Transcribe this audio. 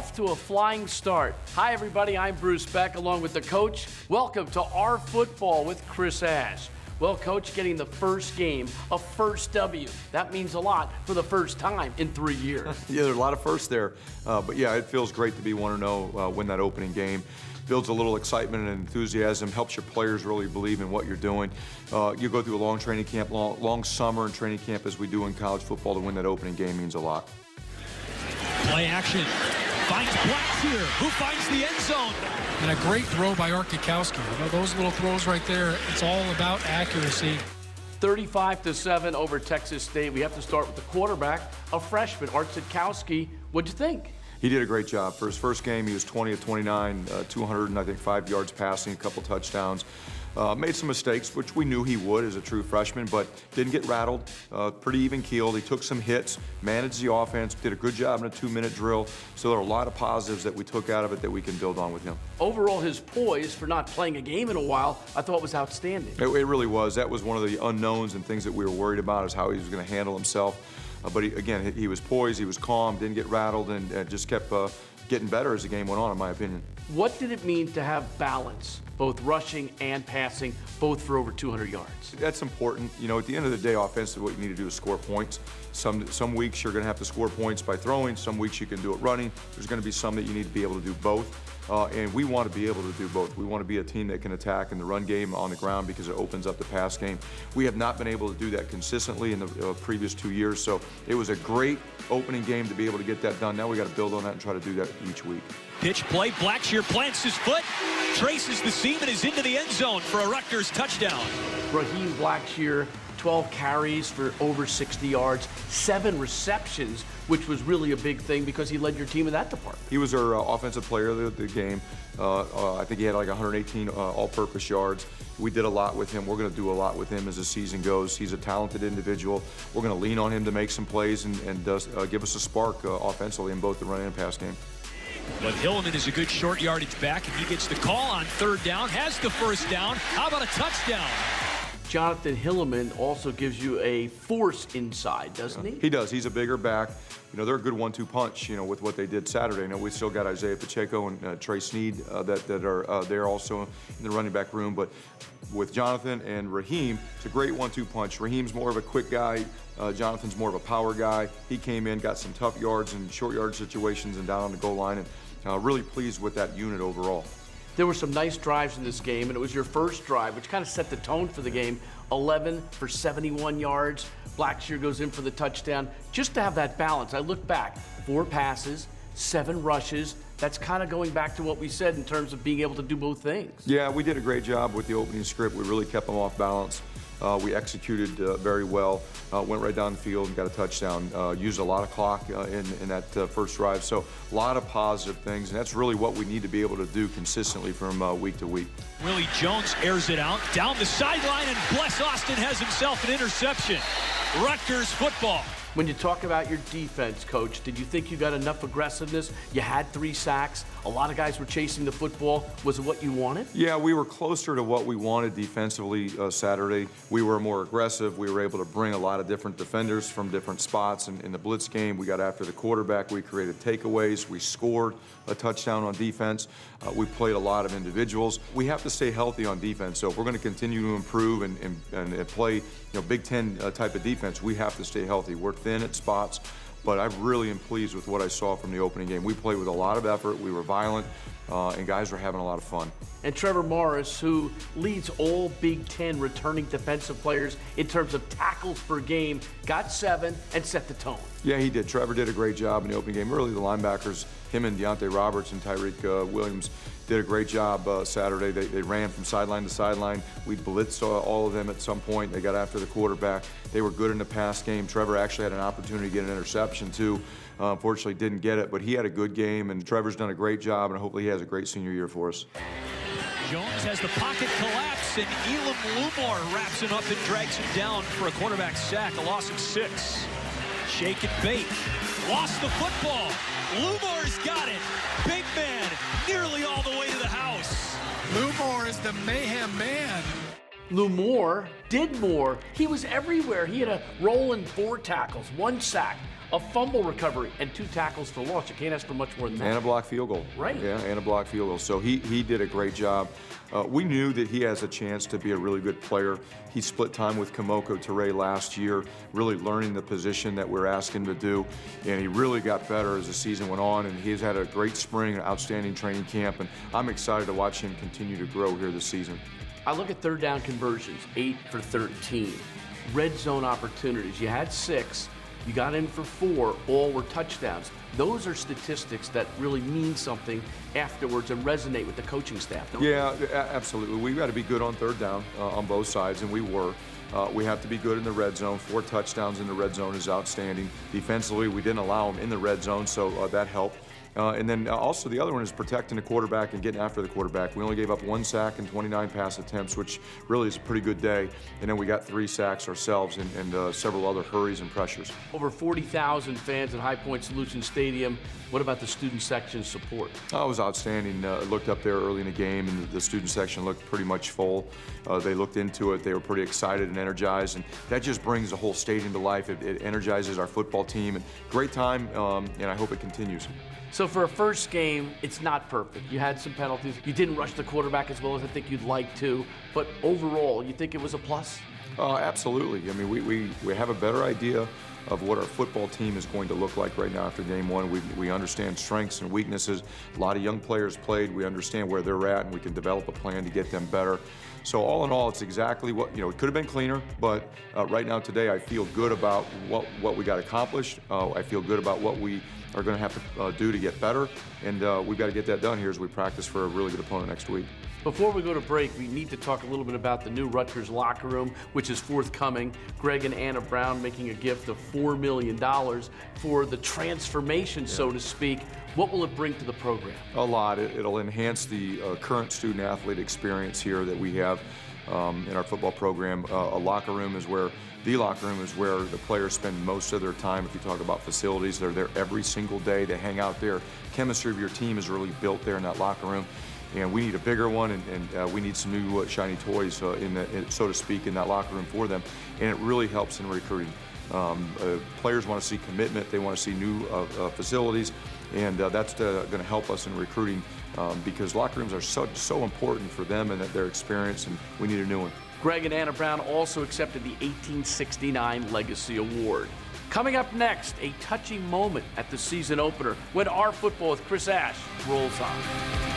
off to a flying start. Hi, everybody. I'm Bruce Beck, along with the coach. Welcome to Our Football with Chris Ash. Well, Coach, getting the first game, a first W. That means a lot for the first time in 3 years. Yeah, there's a lot of firsts there. But yeah, it feels great to be 1-0, win that opening game. Builds a little excitement and enthusiasm, helps your players really believe in what you're doing. You go through a long training camp, long summer and training camp as we do in college football. To win that opening game means a lot. Play action. Finds Black here, who finds the end zone. And a great throw by Arkikowski. You know, those little throws right there, it's all about accuracy. 35-7 over Texas State. We have to start with the quarterback, a freshman, Art Sitkowski. What'd you think? He did a great job. For his first game, he was 20 of 29, 205 yards passing, a couple touchdowns. Made some mistakes, which we knew he would as a true freshman, but didn't get rattled, pretty even-keeled. He took some hits, managed the offense, did a good job in a 2-minute drill. So there are a lot of positives that we took out of it that we can build on with him. Overall, his poise for not playing a game in a while, I thought was outstanding. It really was. That was one of the unknowns and things that we were worried about, is how he was going to handle himself. But again, he was poised, he was calm, didn't get rattled, and just kept getting better as the game went on, in my opinion. What did it mean to have balance, both rushing and passing, both for over 200 yards? That's important. You know, at the end of the day, offensively, what you need to do is score points. Some weeks you're going to have to score points by throwing. Some weeks you can do it running. There's going to be some that you need to be able to do both. And we want to be able to do both. We want to be a team that can attack in the run game on the ground because it opens up the pass game. We have not been able to do that consistently in the previous 2 years. So it was a great opening game to be able to get that done. Now we got to build on that and try to do that each week. Pitch play, Blackshear plants his foot, traces the seam, and is into the end zone for a Rutgers touchdown. Raheem Blackshear, 12 carries for over 60 yards, 7 receptions, which was really a big thing because he led your team in that department. He was our offensive player of the game. I think he had like 118 all-purpose yards. We did a lot with him. We're going to do a lot with him as the season goes. He's a talented individual. We're going to lean on him to make some plays and give us a spark offensively in both the run and pass game. But Hillman is a good short yardage back, and he gets the call on third down, has the first down. How about a touchdown? Jonathan Hillman also gives you a force inside, doesn't he? He does. He's a bigger back. You know, they're a good 1-2 punch, you know, with what they did Saturday. Now, we still got Isaiah Pacheco and Trey Sneed that are there also in the running back room. But with Jonathan and Raheem, it's a great 1-2 punch. Raheem's more of a quick guy. Jonathan's more of a power guy. He came in, got some tough yards and short yard situations and down on the goal line, and really pleased with that unit overall. There were some nice drives in this game, and it was your first drive, which kind of set the tone for the game. 11 for 71 yards. Blackshear goes in for the touchdown. Just to have that balance, I look back, 4 passes, 7 rushes. That's kind of going back to what we said in terms of being able to do both things. Yeah, we did a great job with the opening script. We really kept them off balance. We executed very well, went right down the field and got a touchdown. Used a lot of clock in that first drive. So a lot of positive things, and that's really what we need to be able to do consistently from week to week. Willie Jones airs it out, down the sideline, and Bless Austin has himself an interception. Rutgers football. When you talk about your defense, Coach, did you think you got enough aggressiveness? You had 3 sacks. A lot of guys were chasing the football. Was it what you wanted? Yeah, we were closer to what we wanted defensively Saturday. We were more aggressive. We were able to bring a lot of different defenders from different spots. In the blitz game, we got after the quarterback. We created takeaways. We scored a touchdown on defense. We played a lot of individuals. We have to stay healthy on defense. So if we're going to continue to improve and play, Big Ten type of defense, we have to stay healthy. We're thin at spots, but I really am pleased with what I saw from the opening game. We played with a lot of effort. We were violent, and guys were having a lot of fun. And Trevor Morris, who leads all Big Ten returning defensive players in terms of tackles per game, got 7 and set the tone. Yeah, he did. Trevor did a great job in the opening game. Really, the linebackers, him and Deontay Roberts and Tyreek Williams, did a great job Saturday. They ran from sideline to sideline. We blitzed all of them at some point. They got after the quarterback. They were good in the pass game. Trevor actually had an opportunity to get an interception, too. Unfortunately, didn't get it, but he had a good game, and Trevor's done a great job, and hopefully he has a great senior year for us. Jones has the pocket collapse, and Elam Lumor wraps him up and drags him down for a quarterback sack, a loss of 6. Shake and bake. Lost the football. Lumor's got it. Big man nearly all the way to the house. Lumor is the mayhem man. Lumore did more. He was everywhere. He had a roll in 4 tackles, 1 sack, a fumble recovery, and 2 tackles for loss. You can't ask for much more than that. And a block field goal. Right. Yeah, and a block field goal. So he did a great job. We knew that he has a chance to be a really good player. He split time with Kamoko Toure last year, really learning the position that we're asking him to do. And he really got better as the season went on. And he's had a great spring, an outstanding training camp. And I'm excited to watch him continue to grow here this season. I look at 3rd down conversions, 8 for 13. Red zone opportunities, you had 6. You got in for 4, all were touchdowns. Those are statistics that really mean something afterwards and resonate with the coaching staff, don't they? Yeah, absolutely. We've got to be good on 3rd down on both sides, and we were. We have to be good in the red zone. 4 touchdowns in the red zone is outstanding. Defensively, we didn't allow them in the red zone, so that helped. And then also the other one is protecting the quarterback and getting after the quarterback. We only gave up 1 sack and 29 pass attempts, which really is a pretty good day. And then we got 3 sacks ourselves and several other hurries and pressures. Over 40,000 fans at High Point Solution Stadium. What about the student section support? Oh, it was outstanding. I looked up there early in the game, and the student section looked pretty much full. They looked into it. They were pretty excited and energized, and that just brings the whole stadium to life. It energizes our football team. And great time, and I hope it continues. So for a first game, it's not perfect. You had some penalties. You didn't rush the quarterback as well as I think you'd like to. But overall, you think it was a plus? Absolutely. I mean, we have a better idea of what our football team is going to look like right now after game 1. We understand strengths and weaknesses. A lot of young players played. We understand where they're at, and we can develop a plan to get them better. So all in all, it's exactly what, it could have been cleaner, but right now today I feel good about what we got accomplished. I feel good about what we are going to have to do to get better, and we've got to get that done here as we practice for a really good opponent next week. Before we go to break, we need to talk a little bit about the new Rutgers locker room, which is forthcoming. Greg and Anna Brown making a gift of $4 million for the transformation, so to speak. What will it bring to the program? A lot. It'll enhance the current student-athlete experience here that we have in our football program. The locker room is where the players spend most of their time. If you talk about facilities, they're there every single day. They hang out there. Chemistry of your team is really built there in that locker room. And we need a bigger one, and we need some new shiny toys, so to speak, in that locker room for them. And it really helps in recruiting. Players want to see commitment. They want to see new facilities, and that's going to help us in recruiting because locker rooms are so important for them and their experience, and we need a new one. Greg and Anna Brown also accepted the 1869 Legacy Award. Coming up next, a touching moment at the season opener when Our Football with Chris Ash rolls on.